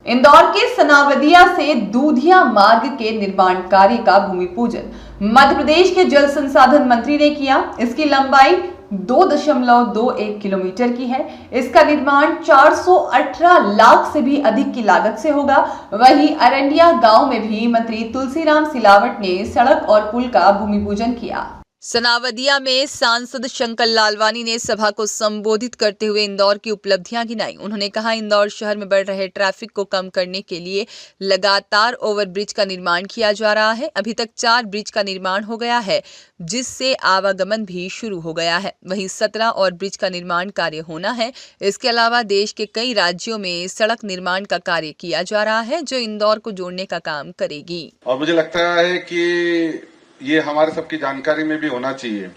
इंदौर के सनावदिया से दूधिया मार्ग के निर्माण कार्य का भूमि पूजन मध्य प्रदेश के जल संसाधन मंत्री ने किया। इसकी लंबाई 2.21 किलोमीटर की है। इसका निर्माण 418 लाख से भी अधिक की लागत से होगा। वहीं अरंडिया गांव में भी मंत्री तुलसीराम सिलावट ने सड़क और पुल का भूमि पूजन किया। सनावदिया में सांसद शंकर लालवानी ने सभा को संबोधित करते हुए इंदौर की उपलब्धियां गिनाई। उन्होंने कहा, इंदौर शहर में बढ़ रहे ट्रैफिक को कम करने के लिए लगातार ओवरब्रिज का निर्माण किया जा रहा है। अभी तक 4 ब्रिज का निर्माण हो गया है, जिससे आवागमन भी शुरू हो गया है। वहीं 17 और ब्रिज का निर्माण कार्य होना है। इसके अलावा देश के कई राज्यों में सड़क निर्माण का कार्य किया जा रहा है, जो इंदौर को जोड़ने का काम करेगी। और मुझे लगता है कि ये हमारे सबकी जानकारी में भी होना चाहिए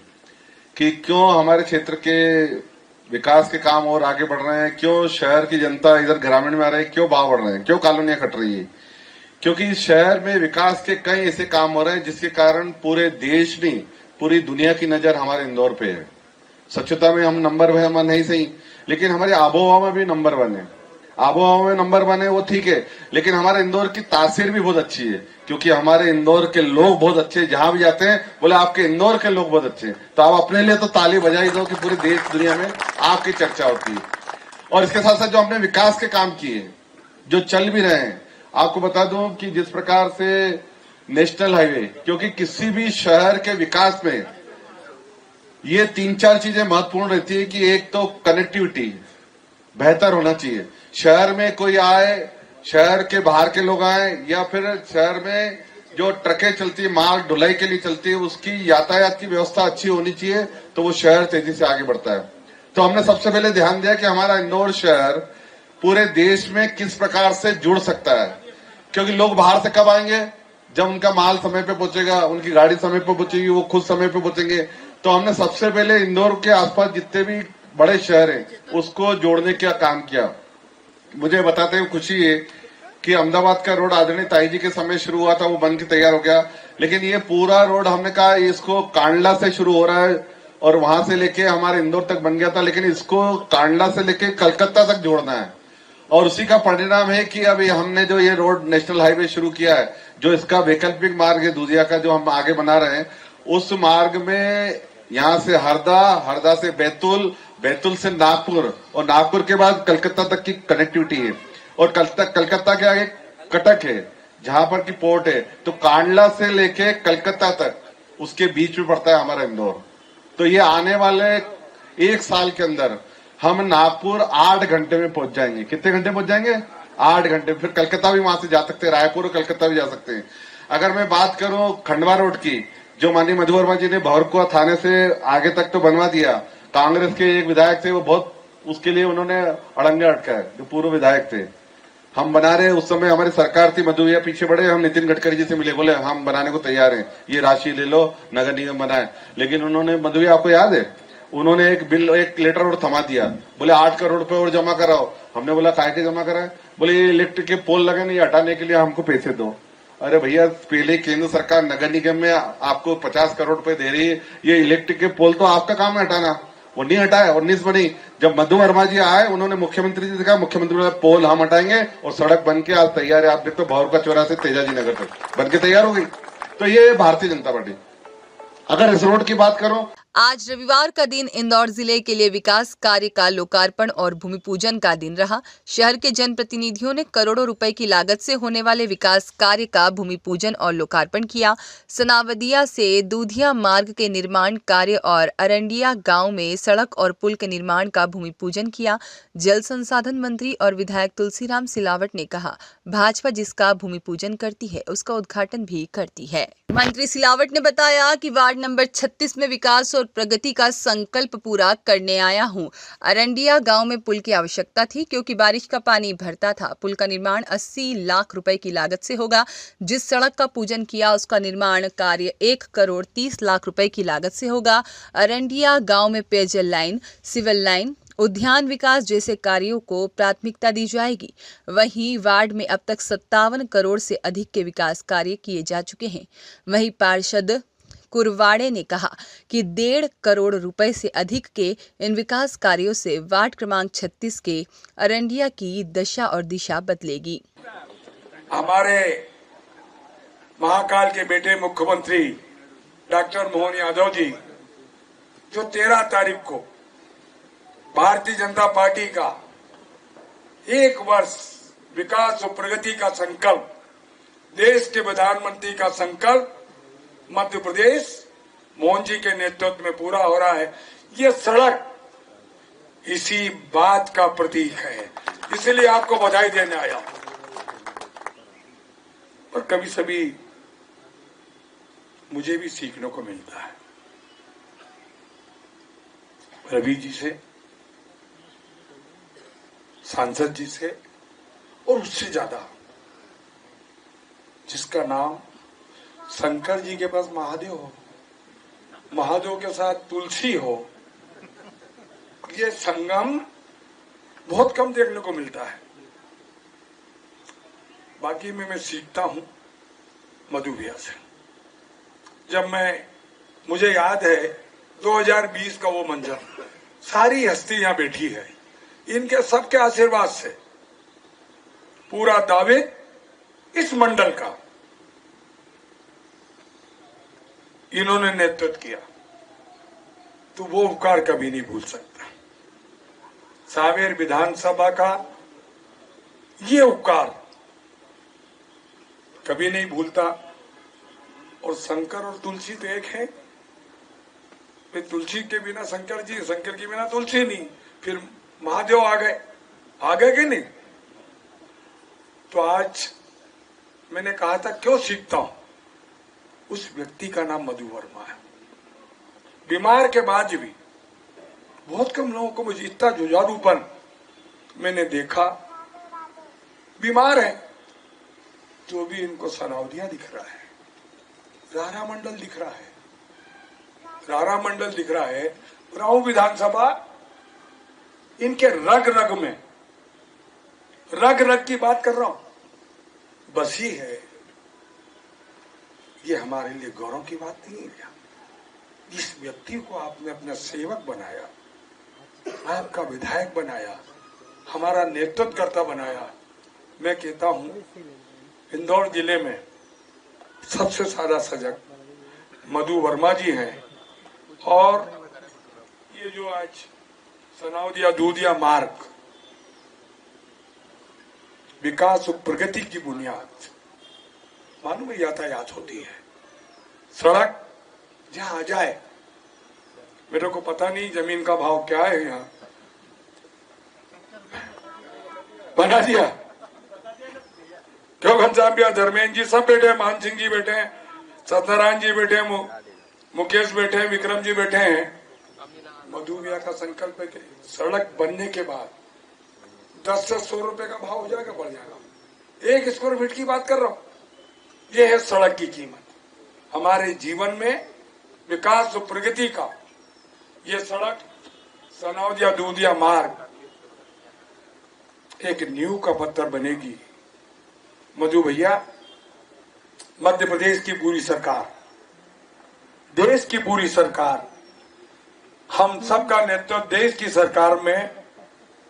कि क्यों हमारे क्षेत्र के विकास के काम और आगे बढ़ रहे हैं, क्यों शहर की जनता इधर ग्रामीण में आ रही है, क्यों भाव बढ़ रहे हैं, क्यों कॉलोनियां कट रही है। क्योंकि इस शहर में विकास के कई ऐसे काम हो रहे हैं जिसके कारण पूरे देश नहीं, पूरी दुनिया की नजर हमारे इंदौर पे है। स्वच्छता में हम नंबर 1 नहीं सही, लेकिन हमारी आबोहवा में भी नंबर 1 है। आबोहवा में नंबर 1 है वो ठीक है, लेकिन हमारे इंदौर की तासीर भी बहुत अच्छी है, क्योंकि हमारे इंदौर के लोग बहुत अच्छे, जहां भी जाते हैं बोले आपके इंदौर के लोग बहुत अच्छे हैं। तो आप अपने लिए तो ताली बजाई दो कि पूरे देश दुनिया में आपकी चर्चा होती है। और इसके साथ साथ जो हमने विकास के काम किए, जो चल भी रहे हैं, आपको बता दूं कि जिस प्रकार से नेशनल हाईवे, क्योंकि किसी भी शहर के विकास में ये 3-4 चीजें महत्वपूर्ण रहती है कि एक तो कनेक्टिविटी बेहतर होना चाहिए। शहर में कोई आए, शहर के बाहर के लोग आए, या फिर शहर में जो ट्रकें चलती है, माल ढुलाई के लिए चलती है, उसकी यातायात की व्यवस्था अच्छी होनी चाहिए, तो वो शहर तेजी से आगे बढ़ता है। तो हमने सबसे पहले ध्यान दिया कि हमारा इंदौर शहर पूरे देश में किस प्रकार से जुड़ सकता है, क्योंकि लोग बाहर से कब आएंगे, जब उनका माल समय पे पहुंचेगा, उनकी गाड़ी समय पे पहुंचेगी, वो खुद समय पे पहुंचेंगे। तो हमने सबसे पहले इंदौर के आसपास जितने भी बड़े शहर हैं उसको जोड़ने का काम किया। मुझे बताते हुए खुशी है कि अहमदाबाद का रोड आदरणीय ताई जी के समय शुरू हुआ था, वो बन के तैयार हो गया, लेकिन ये पूरा रोड हमने कहा इसको कांडला से शुरू हो रहा है और वहां से लेके हमारे इंदौर तक बन गया था, लेकिन इसको कांडला से लेके कलकत्ता तक जोड़ना है। और उसी का परिणाम है कि अभी हमने जो ये रोड नेशनल हाईवे शुरू किया है, जो इसका वैकल्पिक मार्ग है दूधिया का, जो हम आगे बना रहे हैं, उस मार्ग में यहाँ से हरदा, हरदा से बैतूल, बैतूल से नागपुर, और नागपुर के बाद कलकत्ता तक की कनेक्टिविटी है। और कलकत्ता के आगे कटक है, जहां पर की पोर्ट है। तो कांडला से लेके कलकत्ता तक उसके बीच में पड़ता है हमारा इंदौर। तो ये आने वाले 1 साल के अंदर हम नागपुर 8 घंटे में पहुंच जाएंगे। कितने घंटे पहुंच जाएंगे? 8 घंटे। फिर कलकत्ता भी वहां से जा सकते हैं, रायपुर और कलकत्ता भी जा सकते हैं। अगर मैं बात करूं खंडवा रोड की, जो माननीय मधु वर्मा जी ने भौरकुआ थाने से आगे तक तो बनवा दिया, कांग्रेस के एक विधायक थे, वो बहुत उसके लिए उन्होंने अड़ंगे अटकाए, जो पूर्व विधायक थे। हम बना रहे, उस समय हमारी सरकार थी, मधु भैया पीछे बढ़े, हम नितिन गडकरी जी से मिले, बोले हम बनाने को तैयार हैं, ये राशि ले लो, नगर निगम बनाए। लेकिन उन्होंने, मधु भैया आपको याद है, उन्होंने एक बिल, एक लेटर और थमा दिया, बोले 8 करोड़ रुपए और जमा कराओ। हमने बोला काय के जमा कराए? बोले ये इलेक्ट्रिक के पोल लगे नहीं, हटाने के लिए हमको पैसे दो। अरे भैया, पहले केंद्र सरकार नगर निगम में आपको 50 करोड़ रुपए दे रही है, ये इलेक्ट्रिक के पोल तो आपका काम है हटाना, वो नहीं हटाया। 19 बनी, जब मधु वर्मा जी आए, उन्होंने मुख्यमंत्री जी से कहा, मुख्यमंत्री बोला पोल हम हटाएंगे और सड़क बन के आज तैयार है। आप देखते भौर का चौराहा से तेजाजी नगर तक बन के तैयार हो गई। तो ये भारतीय जनता पार्टी। अगर इस रोड की बात करो, आज रविवार का दिन इंदौर जिले के लिए विकास कार्य का लोकार्पण और भूमि पूजन का दिन रहा। शहर के जनप्रतिनिधियों ने करोड़ों रुपए की लागत से होने वाले विकास कार्य का भूमि पूजन और लोकार्पण किया। सनावदिया से दूधिया मार्ग के निर्माण कार्य और अरंडिया गांव में सड़क और पुल के निर्माण का भूमि पूजन किया। जल संसाधन मंत्री और विधायक तुलसीराम सिलावट ने कहा, भाजपा जिसका भूमि पूजन करती है उसका उद्घाटन भी करती है। मंत्री सिलावट ने बताया कि वार्ड नंबर 36 में विकास और प्रगति का संकल्प पूरा करने आया हूं। अरंडिया गांव में पुल की आवश्यकता थी, क्योंकि बारिश का पानी भरता था। पुल का निर्माण 80 लाख रुपए की लागत से होगा। जिस सड़क का पूजन किया उसका निर्माण कार्य 1 करोड़ 30 लाख रुपए की लागत से होगा। अरंडिया गांव में पेयजल लाइन, सिविल लाइन, उद्यान विकास जैसे कार्यों को प्राथमिकता दी जाएगी। वहीं वार्ड में अब तक 57 करोड़ से अधिक के विकास कार्य किए जा चुके हैं। वहीं पार्षद कुरवाड़े ने कहा कि 1.5 करोड़ रुपए से अधिक के इन विकास कार्यों से वार्ड क्रमांक 36 के अरंडिया की दशा और दिशा बदलेगी। हमारे महाकाल के बेटे मुख्यमंत्री डॉक्टर मोहन यादव जी जो 13 तारीख को भारतीय जनता पार्टी का 1 वर्ष विकास और प्रगति का संकल्प, देश के प्रधानमंत्री का संकल्प मध्य प्रदेश मोहन जी के नेतृत्व में पूरा हो रहा है। ये सड़क इसी बात का प्रतीक है, इसलिए आपको बधाई देने आया। और कभी सभी मुझे भी सीखने को मिलता है रवि जी से, सांसद जी से, और उससे ज्यादा जिसका नाम शंकर जी के पास महादेव हो, महादेव के साथ तुलसी हो, ये संगम बहुत कम देखने को मिलता है। बाकी में मैं सीखता हूं मधु भैया से। जब मुझे याद है 2020 का वो मंजर, सारी हस्ती यहां बैठी है, इनके सबके आशीर्वाद से पूरा दावेद इस मंडल का इन्होंने नेतृत्व किया, तो वो उपकार कभी नहीं भूल सकता। सांवेर विधानसभा का ये उपकार कभी नहीं भूलता। और शंकर और तुलसी तो एक है, फिर तुलसी के बिना शंकर जी, शंकर के बिना तुलसी नहीं, फिर महादेव आ गए कि नहीं। तो आज मैंने कहा था क्यों सीखता हूं, उस व्यक्ति का नाम मधु वर्मा है। बीमार के बाद भी बहुत कम लोगों को मुझे इतना जुझारूपन मैंने देखा। बीमार है तो भी इनको सनाउदिया दिख रहा है, रारा मंडल दिख रहा है, रारा मंडल दिख रहा है। राऊ विधानसभा इनके रग रग में, रग रग की बात कर रहा हूं, बसी है। ये हमारे लिए गौरव की बात नहीं है। इस व्यक्ति को आपने अपना सेवक बनाया, आपका विधायक बनाया, हमारा नेतृत्व करता बनाया। मैं कहता हूं इंदौर जिले में सबसे ज्यादा सजग मधु वर्मा जी हैं। और ये जो आज सनाउदिया दूधिया मार्ग विकास और प्रगति की बुनियाद, मालूम है यातायात होती है, सड़क जहां आ जाए, मेरे को पता नहीं जमीन का भाव क्या है यहाँ, बना दिया क्यों। घनश्याम भैया, धर्मेंद्र जी सब बैठे हैं, मान सिंह जी बैठे हैं, सत्यनारायण जी बैठे हैं, मुकेश बैठे हैं, विक्रम जी बैठे हैं। मधु भैया का संकल्प है कि सड़क बनने के बाद 10 से 100 रुपए का भाव हो जाएगा, बढ़ जाएगा। 1 स्क्वायर फीट की बात कर रहा हूं। यह है सड़क की कीमत हमारे जीवन में, विकास और प्रगति का। ये सड़क सनाउदिया दूधिया मार्ग एक नींव का पत्थर बनेगी। मधु भैया, मध्य प्रदेश की पूरी सरकार, देश की पूरी सरकार, हम सबका नेतृत्व देश की सरकार में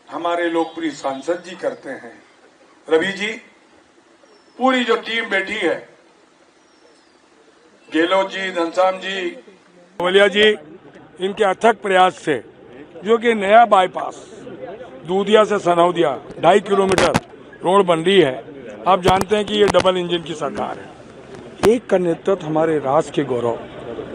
हमारे लोकप्रिय सांसद जी करते हैं। रवि जी, पूरी जो टीम बैठी है, गेहलोत जी, घनश्याम जी, वलिया जी, इनके अथक प्रयास से जो कि नया बाईपास दूधिया से सनाउदिया 2.5 किलोमीटर रोड बन रही है। आप जानते हैं कि ये डबल इंजन की सरकार है। एक का नेतृत्व हमारे राष्ट्र के गौरव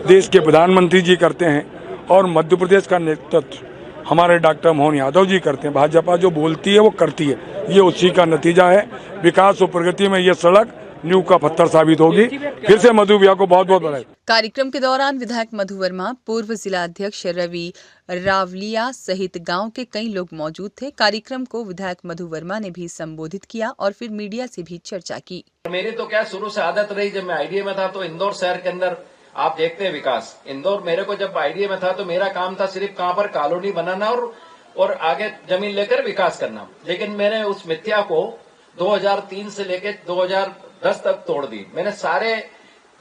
देश के प्रधानमंत्री जी करते हैं और मध्य प्रदेश का नेतृत्व हमारे डॉक्टर मोहन यादव जी करते हैं। भाजपा जो बोलती है वो करती है, ये उसी का नतीजा है। विकास और प्रगति में ये सड़क नींव का पत्थर साबित होगी। फिर से मधु भैया को बहुत बहुत बधाई। कार्यक्रम के दौरान विधायक मधु वर्मा, पूर्व जिला अध्यक्ष रवि रावलिया सहित गांव के कई लोग मौजूद थे। कार्यक्रम को विधायक मधु वर्मा ने भी संबोधित किया और फिर मीडिया से भी चर्चा की। मेरी तो क्या शुरू से आदत रही, जब मैं आईडीए में था तो इंदौर शहर के अंदर आप देखते हैं विकास। इंदौर मेरे को जब आईडीए में था तो मेरा काम था सिर्फ कहां पर कॉलोनी बनाना और आगे जमीन लेकर विकास करना। लेकिन मैंने उस मिथ्या को 2003 से लेकर 2010 तक तोड़ दी। मैंने सारे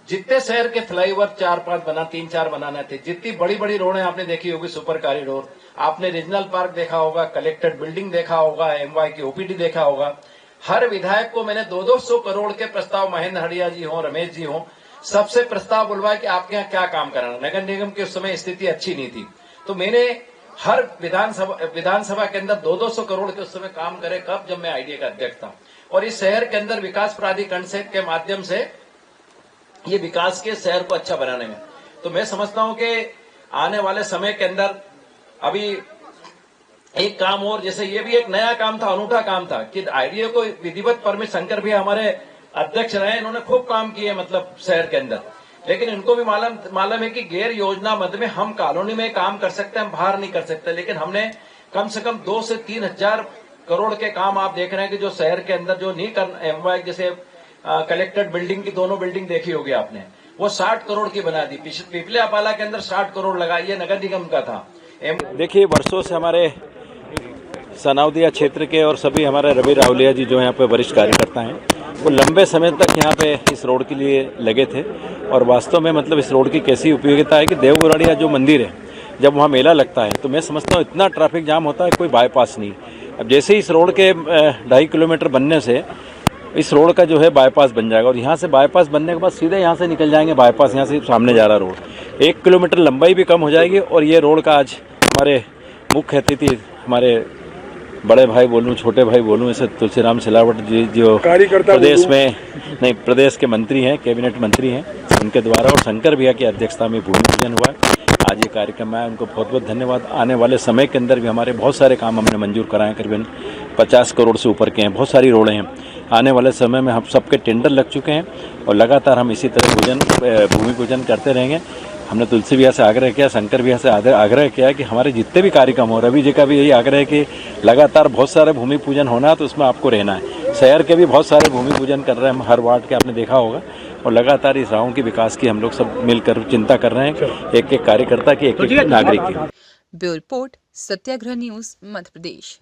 जितने शहर के फ्लाईओवर 4-5 बना 3-4 बनाने थे, जितनी बड़ी बड़ी रोडें आपने देखी होगी, सुपर कॉरिडोर, आपने रीजनल पार्क देखा होगा, कलेक्टेड बिल्डिंग देखा होगा, एमवाई की ओपीडी देखा होगा। हर विधायक को मैंने 200 करोड़ के प्रस्ताव, महेंद्र हड़िया जी हो, रमेश जी हो, सबसे प्रस्ताव बुलवाया कि आपके यहाँ क्या काम कराना। नगर निगम की उस समय स्थिति अच्छी नहीं थी, तो मैंने हर विधानसभा के अंदर 200 करोड़ के उस समय काम करे। कब? जब मैं आईडीए का अध्यक्ष था। और इस शहर के अंदर विकास प्राधिकरण से के माध्यम से ये विकास के शहर को अच्छा बनाने में, तो मैं समझता हूं कि आने वाले समय के अंदर अभी एक काम और, जैसे ये भी एक नया काम था, अनूठा काम था कि आईडीए को विधिवत परमिट, शंकर भी हमारे अध्यक्ष रहे, इन्होंने खूब काम किए मतलब शहर के अंदर, लेकिन इनको भी मालूम है कि गैर योजना मद में हम कॉलोनी में काम कर सकते हैं, हम बाहर नहीं कर सकते। लेकिन हमने कम से कम 2 से 3 हजार करोड़ के काम आप देख रहे हैं कि जो शहर के अंदर जो नहीं कर, एमवाई जैसे कलेक्टेड बिल्डिंग की दोनों बिल्डिंग देखी होगी आपने, वो 60 करोड़ की बना दी। पिपले अपाला के अंदर 60 करोड़ लगा, ये नगर निगम का था। देखिए, वर्षों से हमारे सनाउदिया क्षेत्र के और सभी हमारे रवि रावलिया जी जो यहाँ पे वरिष्ठ कार्यकर्ता हैं, वो लंबे समय तक यहाँ पे इस रोड के लिए लगे थे। और वास्तव में मतलब इस रोड की कैसी उपयोगिता है कि देवगुराड़िया जो मंदिर है, जब वहाँ मेला लगता है तो मैं समझता हूँ इतना ट्रैफिक जाम होता है, कोई बाईपास नहीं। अब जैसे ही इस रोड के 2.5 किलोमीटर बनने से इस रोड का जो है बाईपास बन जाएगा, और यहाँ से बाईपास बनने के बाद सीधे यहाँ से निकल जाएंगे बाईपास, यहाँ से सामने जा रहा रोड 1 किलोमीटर लंबाई भी कम हो जाएगी। और ये रोड का आज हमारे मुख्य अतिथि, हमारे बड़े भाई बोलूँ, छोटे भाई बोलूँ, ऐसे तुलसीराम सिलावट जी जो प्रदेश के मंत्री हैं, कैबिनेट मंत्री हैं, उनके द्वारा और शंकर भैया की अध्यक्षता में भूमि पूजन हुआ। आज ये कार्यक्रम आया, उनको बहुत बहुत धन्यवाद। आने वाले समय के अंदर भी हमारे बहुत सारे काम हमने मंजूर कराए, करीबन 50 करोड़ से ऊपर के हैं, बहुत सारी रोडें हैं। आने वाले समय में हम सबके टेंडर लग चुके हैं और लगातार हम इसी तरह भूमि पूजन करते रहेंगे। हमने तुलसी भैया से आग्रह किया, शंकर भैया से आग्रह किया कि हमारे जितने भी कार्यक्रम हो, रवि जी का भी यही आग्रह है कि लगातार बहुत सारे भूमि पूजन होना है, तो उसमें आपको रहना है। शहर के भी बहुत सारे भूमि पूजन कर रहे हैं हम, हर वार्ड के आपने देखा होगा। और लगातार इस गाँव के विकास की हम लोग सब मिलकर चिंता कर रहे हैं, एक एक कार्यकर्ता की, एक एक नागरिक की। ब्यूरो रिपोर्ट, सत्याग्रह न्यूज, मध्य प्रदेश।